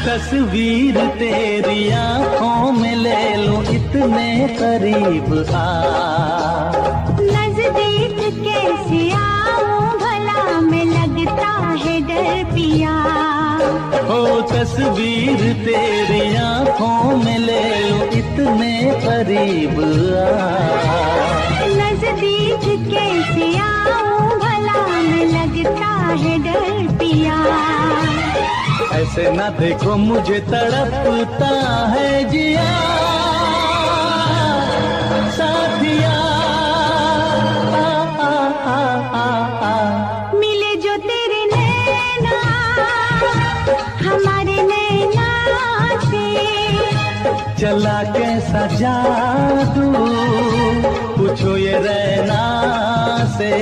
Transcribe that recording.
तस्वीर तेरी आंखों में ले लो, इतने करीब आ। नजदीक कैसे आऊं भला, में लगता है डर पिया। हो तस्वीर तेरी आंखों में ले लो, इतने करीब आ। नजदीक कैसे आऊं भला, में लगता है डर पिया। ऐसे ना देखो मुझे तड़पता है जिया साथिया। मिले जो तेरे नैना हमारे नैना से, चला कैसा जादू पूछो ये रैना से।